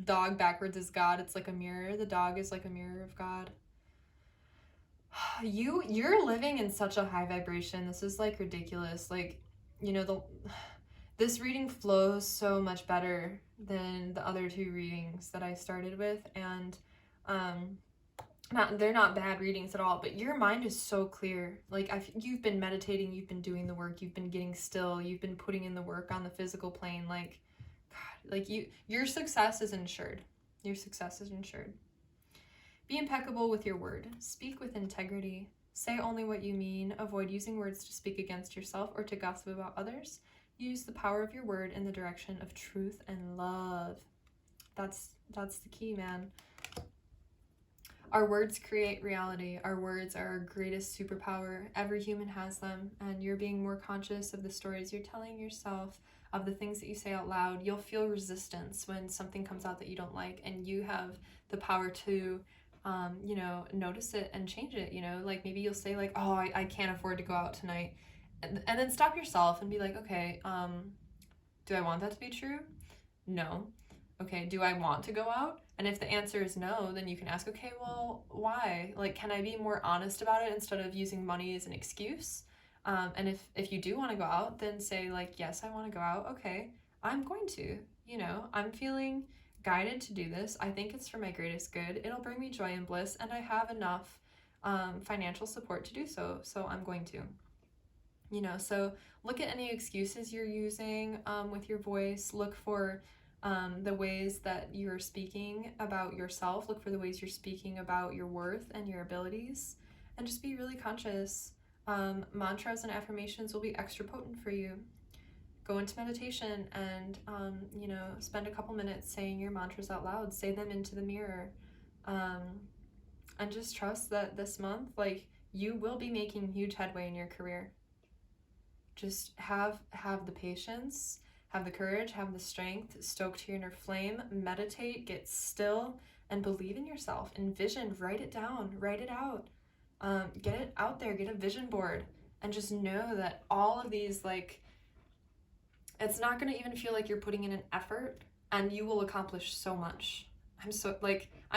dog backwards is God. It's like a mirror. The dog is like a mirror of God. You're living in such a high vibration. This is like ridiculous. Like, this reading flows so much better than the other two readings that I started with. And they're not bad readings at all, but your mind is so clear. Like you've been meditating, you've been doing the work, you've been getting still, you've been putting in the work on the physical plane. Like, God, like your success is insured. Your success is insured. Be impeccable with your word. Speak with integrity. Say only what you mean. Avoid using words to speak against yourself or to gossip about others. Use the power of your word in the direction of truth and love. That's the key, man. Our words create reality. Our words are our greatest superpower. Every human has them, and you're being more conscious of the stories you're telling yourself, of the things that you say out loud. You'll feel resistance when something comes out that you don't like, and you have the power to notice it and change it. Like maybe you'll say like, oh, I can't afford to go out tonight, and then stop yourself and be like, okay, do I want that to be true? No. Okay, do I want to go out? And if the answer is no, then you can ask, okay, well, why? Like, can I be more honest about it instead of using money as an excuse? And if you do want to go out, then say like, yes, I want to go out. Okay, I'm going to, I'm feeling guided to do this. I think it's for my greatest good. It'll bring me joy and bliss, and I have enough financial support to do so. So I'm going to, so look at any excuses you're using with your voice. Look for the ways that you're speaking about yourself. Look for the ways you're speaking about your worth and your abilities, and just be really conscious. Mantras and affirmations will be extra potent for you. Go into meditation and, spend a couple minutes saying your mantras out loud. Say them into the mirror. And just trust that this month, like, you will be making huge headway in your career. Just have the patience, have the courage, have the strength, stoke your inner flame, meditate, get still, and believe in yourself. Envision, write it down, write it out. Get it out there, get a vision board, and just know that all of these, like, it's not going to even feel like you're putting in an effort, and you will accomplish so much. I'm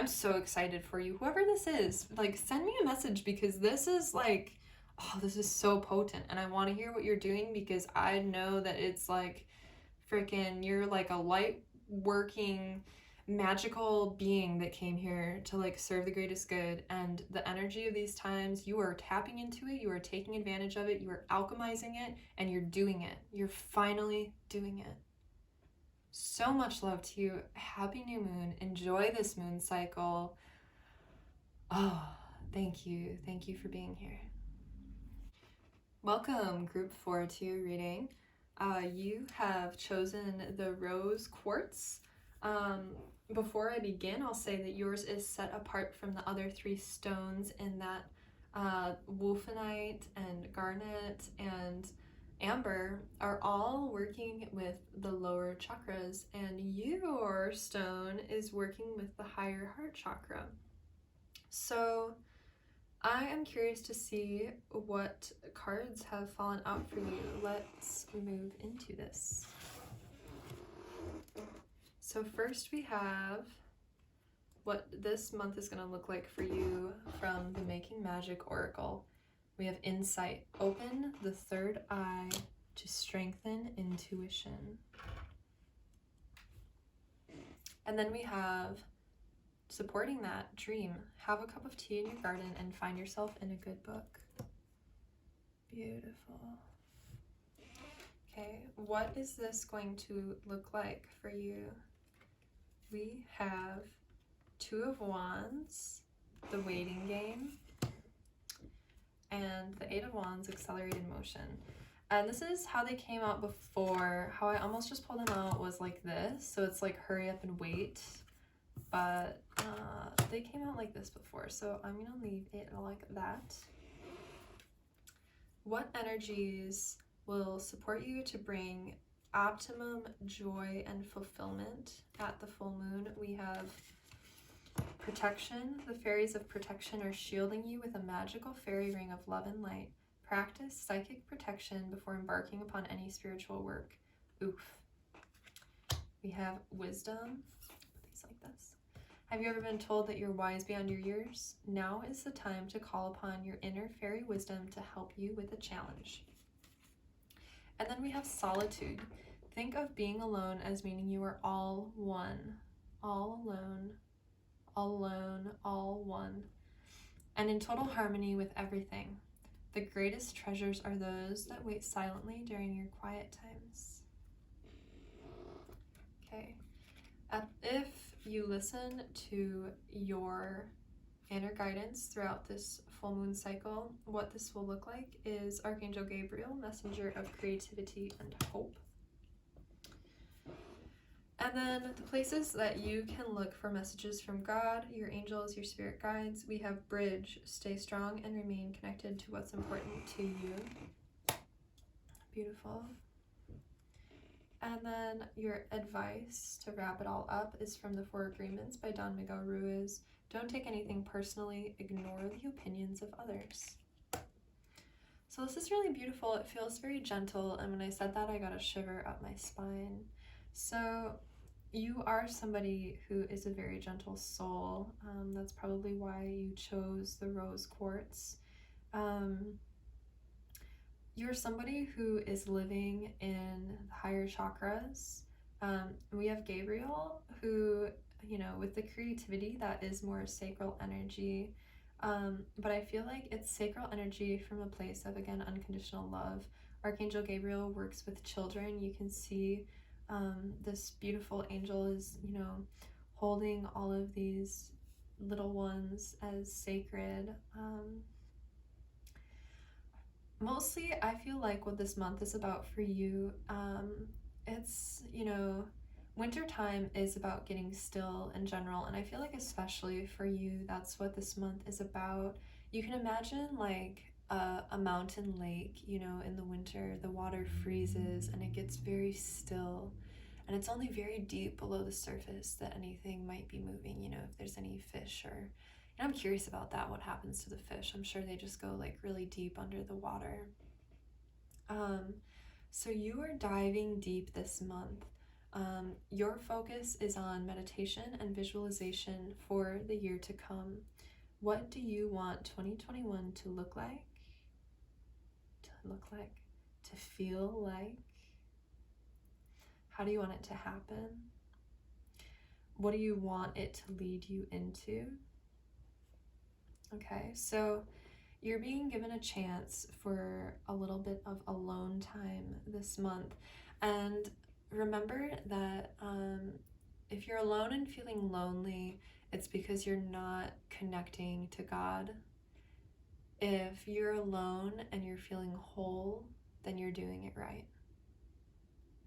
so excited for you. Whoever this is, like, send me a message, because this is like, oh, this is so potent, and I want to hear what you're doing, because I know that it's like freaking, you're like a light working magical being that came here to like serve the greatest good. And the energy of these times, you are tapping into it, you are taking advantage of it, you are alchemizing it, and you're doing it. You're finally doing it. So much love to you. Happy new moon. Enjoy this moon cycle. Oh, thank you. Thank you for being here. Welcome, group 4, to your reading. You have chosen the rose quartz. Before I begin, I'll say that yours is set apart from the other 3 stones in that wolfenite and garnet and amber are all working with the lower chakras, and your stone is working with the higher heart chakra. So I am curious to see what cards have fallen out for you. Let's move into this. So first we have what this month is going to look like for you from the Making Magic Oracle. We have insight. Open the third eye to strengthen intuition. And then we have supporting that dream. Have a cup of tea in your garden and find yourself in a good book. Beautiful. Okay, what is this going to look like for you? We have 2 of Wands, the waiting game, and the 8 of Wands, accelerated motion. And this is how they came out before. How I almost just pulled them out was like this. So it's like hurry up and wait. But they came out like this before. So I'm going to leave it like that. What energies will support you to bring optimum joy and fulfillment at the full moon? We have protection. The fairies of protection are shielding you with a magical fairy ring of love and light. Practice psychic protection before embarking upon any spiritual work. Oof. We have wisdom. Put these like this. Have you ever been told that you're wise beyond your years? Now is the time to call upon your inner fairy wisdom to help you with a challenge. And then we have solitude. Think of being alone as meaning you are all one. All alone. Alone, all one. And in total harmony with everything. The greatest treasures are those that wait silently during your quiet times. Okay. If you listen to your inner guidance throughout this full moon cycle, what this will look like is Archangel Gabriel, messenger of creativity and hope. And then the places that you can look for messages from God, your angels, your spirit guides. We have bridge, stay strong and remain connected to what's important to you. Beautiful. And then your advice to wrap it all up is from the 4 Agreements by Don Miguel Ruiz. Don't take anything personally, ignore the opinions of others. So this is really beautiful. It feels very gentle, and when I said that, I got a shiver up my spine. So you are somebody who is a very gentle soul. That's probably why you chose the rose quartz. You're somebody who is living in higher chakras. We have Gabriel, who, you know, with the creativity, that is more sacral energy. But I feel like it's sacral energy from a place of, again, unconditional love. Archangel Gabriel works with children. You can see this beautiful angel is, you know, holding all of these little ones as sacred. Mostly, I feel like what this month is about for you, it's, you know, winter time is about getting still in general, and I feel like especially for you, that's what this month is about. You can imagine like a mountain lake, you know, in the winter, the water freezes and it gets very still, and it's only very deep below the surface that anything might be moving, you know, if there's any fish or... And I'm curious about that, what happens to the fish. I'm sure they just go like really deep under the water. So you are diving deep this month. Your focus is on meditation and visualization for the year to come. What do you want 2021 to look like? To feel like? How do you want it to happen? What do you want it to lead you into? Okay, so you're being given a chance for a little bit of alone time this month. And remember that if you're alone and feeling lonely, it's because you're not connecting to God. If you're alone and you're feeling whole, then you're doing it right.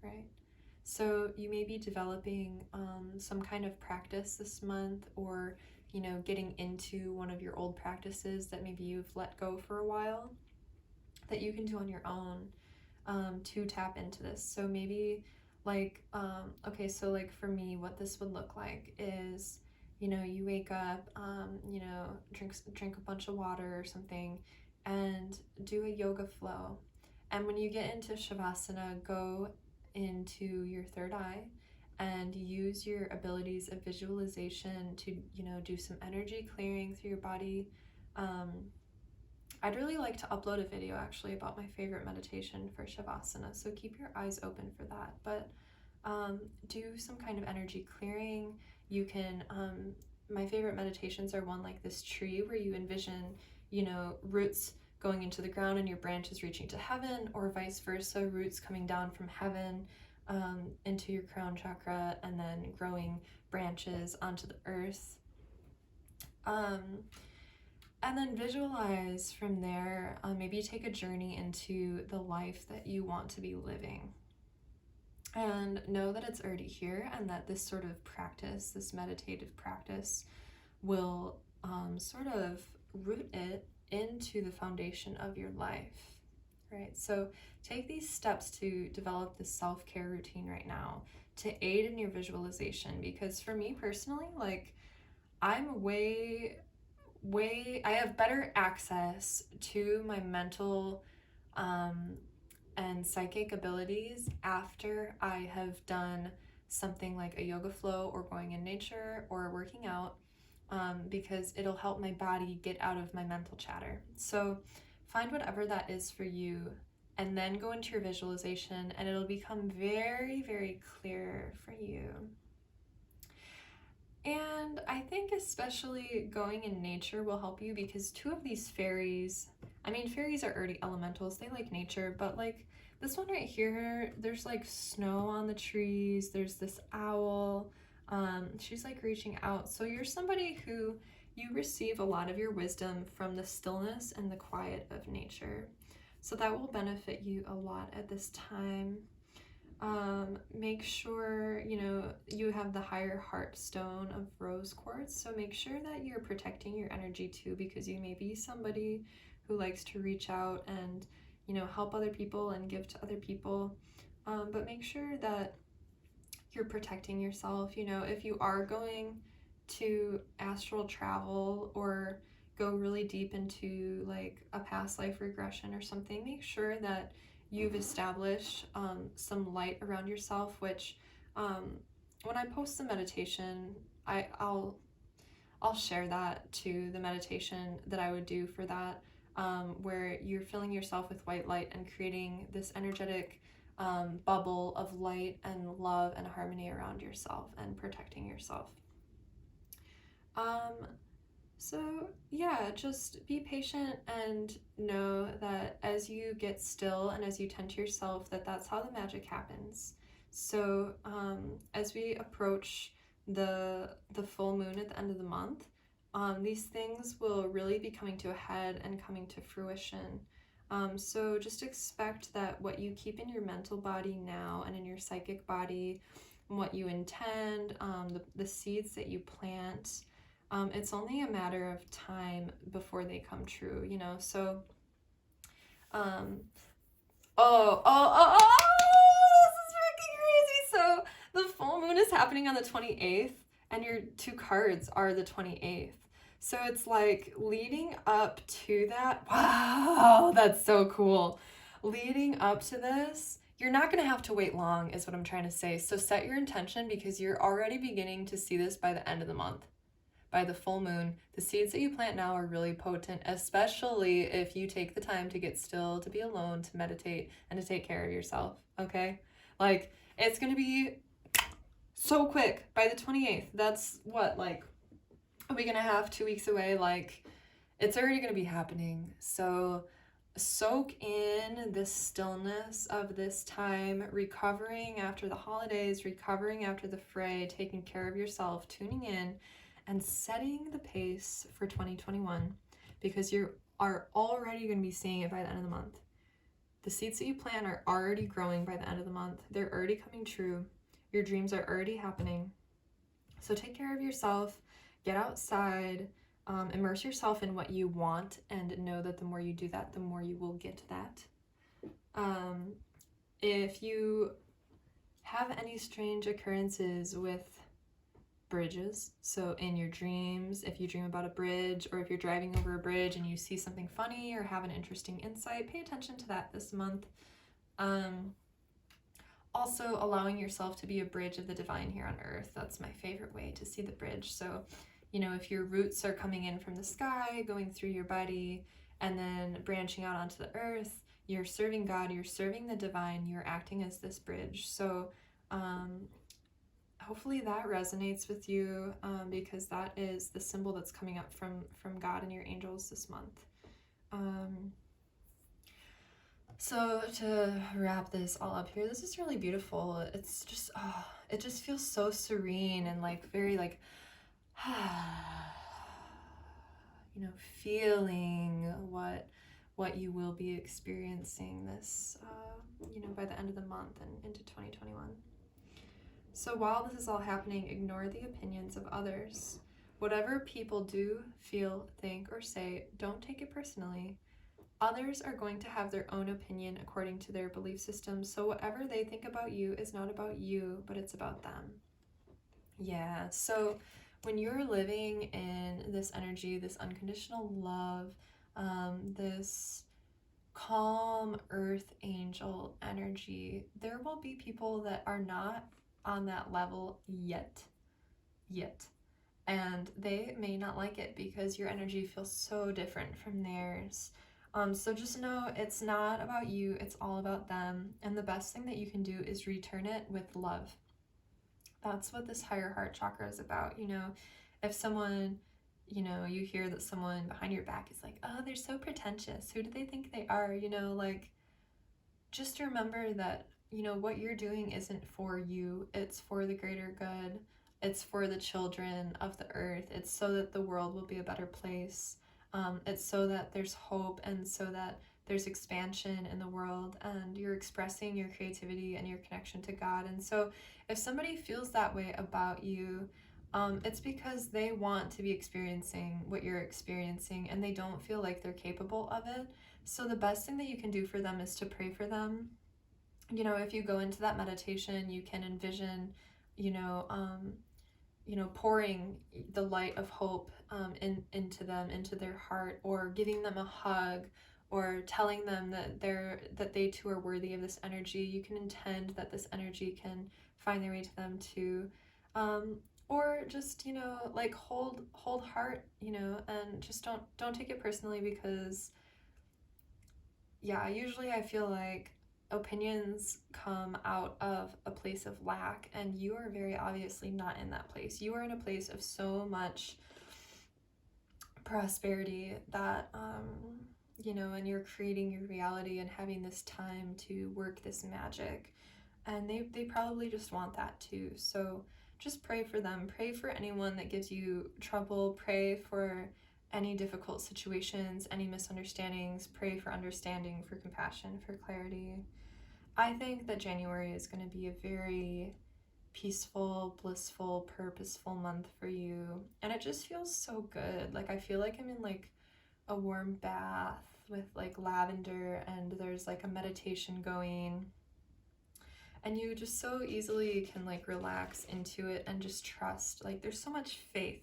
Right? So you may be developing some kind of practice this month, or getting into one of your old practices that maybe you've let go for a while, that you can do on your own to tap into this. So maybe okay, so like for me, what this would look like is, you wake up, drink a bunch of water or something, and do a yoga flow. And when you get into Shavasana, go into your third eye and use your abilities of visualization to, do some energy clearing through your body. I'd really like to upload a video actually about my favorite meditation for Shavasana, so keep your eyes open for that. But do some kind of energy clearing. You can, my favorite meditations are one like this tree where you envision, roots going into the ground and your branches reaching to heaven, or vice versa, roots coming down from heaven into your crown chakra and then growing branches onto the earth. And then visualize from there, maybe take a journey into the life that you want to be living. And know that it's already here, and that this sort of practice, this meditative practice, will sort of root it into the foundation of your life, right? So take these steps to develop this self-care routine right now to aid in your visualization, because for me personally, like, I'm I have better access to my mental and psychic abilities after I have done something like a yoga flow or going in nature or working out, because it'll help my body get out of my mental chatter. So find whatever that is for you, and then go into your visualization, and it'll become very, very clear for you. And I think especially going in nature will help you, because two of these fairies are already elementals, they like nature, but like this one right here, there's like snow on the trees, there's this owl, she's like reaching out. So you're somebody who, you receive a lot of your wisdom from the stillness and the quiet of nature. So that will benefit you a lot at this time. Make sure, you have the higher heart stone of rose quartz. So make sure that you're protecting your energy too, because you may be somebody who likes to reach out and, help other people and give to other people. But make sure that you're protecting yourself. If you are going to astral travel or go really deep into like a past life regression or something, make sure that you've established some light around yourself, which when I post the meditation, I'll share that to the meditation that I would do for that, where you're filling yourself with white light and creating this energetic bubble of light and love and harmony around yourself and protecting yourself. So yeah, just be patient and know that as you get still and as you tend to yourself, that's how the magic happens. So as we approach the full moon at the end of the month, these things will really be coming to a head and coming to fruition. So just expect that what you keep in your mental body now and in your psychic body, and what you intend, the seeds that you plant, it's only a matter of time before they come true, so this is freaking crazy. So the full moon is happening on the 28th, and your two cards are the 28th. So it's like leading up to that. Wow, that's so cool. Leading up to this, you're not going to have to wait long, is what I'm trying to say. So set your intention, because you're already beginning to see this by the end of the month. By the full moon, the seeds that you plant now are really potent, especially if you take the time to get still, to be alone, to meditate, and to take care of yourself, okay? Like, it's going to be so quick by the 28th. That's what, like, a week and a half, 2 weeks away. Like, it's already going to be happening. So soak in the stillness of this time, recovering after the holidays, recovering after the fray, taking care of yourself, tuning in, and setting the pace for 2021, because you are already going to be seeing it by the end of the month. The seeds that you plant are already growing by the end of the month. They're already coming true. Your dreams are already happening. So take care of yourself, get outside, immerse yourself in what you want, and know that the more you do that, the more you will get that. If you have any strange occurrences with bridges, so in your dreams, if you dream about a bridge, or if you're driving over a bridge and you see something funny or have an interesting insight, pay attention to that this month. Also, allowing yourself to be a bridge of the divine here on earth. That's my favorite way to see the bridge. So, if your roots are coming in from the sky, going through your body, and then branching out onto the earth, you're serving God, you're serving the divine, you're acting as this bridge. So, hopefully that resonates with you, because that is the symbol that's coming up from God and your angels this month. So to wrap this all up here, this is really beautiful. It's just, it just feels so serene and very feeling what you will be experiencing this, by the end of the month and into 2021. So while this is all happening, ignore the opinions of others. Whatever people do, feel, think, or say, don't take it personally. Others are going to have their own opinion according to their belief system, so whatever they think about you is not about you, but it's about them. Yeah, so when you're living in this energy, this unconditional love, this calm earth angel energy, there will be people that are not on that level yet. And they may not like it because your energy feels so different from theirs. So just know it's not about you, it's all about them. And the best thing that you can do is return it with love. That's what this higher heart chakra is about. If someone, you hear that someone behind your back is like, oh, they're so pretentious. Who do they think they are? Just remember that, what you're doing isn't for you. It's for the greater good. It's for the children of the earth. It's so that the world will be a better place. It's so that there's hope and so that there's expansion in the world, and you're expressing your creativity and your connection to God. And so if somebody feels that way about you, it's because they want to be experiencing what you're experiencing and they don't feel like they're capable of it. So the best thing that you can do for them is to pray for them. If you go into that meditation, you can envision, pouring the light of hope into them, into their heart, or giving them a hug, or telling them that they too are worthy of this energy. You can intend that this energy can find their way to them too, or just hold heart, and just don't take it personally, because usually I feel like opinions come out of a place of lack, and you are very obviously not in that place. You are in a place of so much prosperity that and you're creating your reality and having this time to work this magic, and they probably just want that too. So just pray for them. Pray for anyone that gives you trouble. Pray for any difficult situations, any misunderstandings. Pray for understanding, for compassion, for clarity. I think that January is going to be a very peaceful, blissful, purposeful month for you. And it just feels so good. I feel like I'm in a warm bath with lavender, and there's a meditation going. And you just so easily can relax into it and just trust. There's so much faith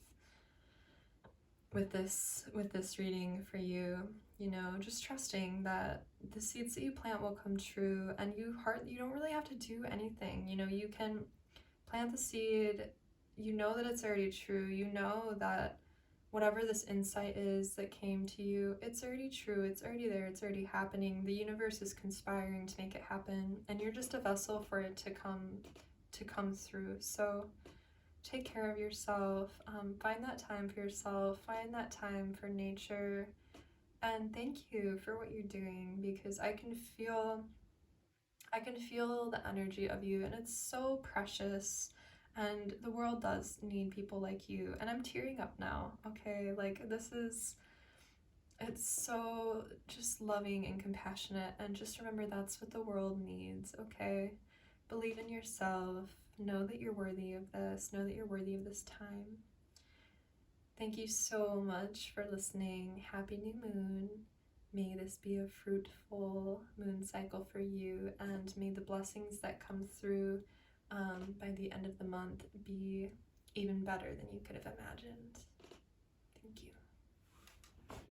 with this reading for you. Just trusting that the seeds that you plant will come true, and you don't really have to do anything. You can plant the seed, that it's already true, that whatever this insight is that came to you, it's already true, it's already there, it's already happening. The universe is conspiring to make it happen, and you're just a vessel for it to come through. So take care of yourself, find that time for yourself, find that time for nature, And thank you for what you're doing, because I can feel the energy of you, and it's so precious. And the world does need people like you. And I'm tearing up now, okay? Like, it's so just loving and compassionate. And just remember, that's what the world needs, okay? Believe in yourself. Know that you're worthy of this. Know that you're worthy of this time. Thank you so much for listening. Happy new moon. May this be a fruitful moon cycle for you, and may the blessings that come through by the end of the month be even better than you could have imagined. Thank you.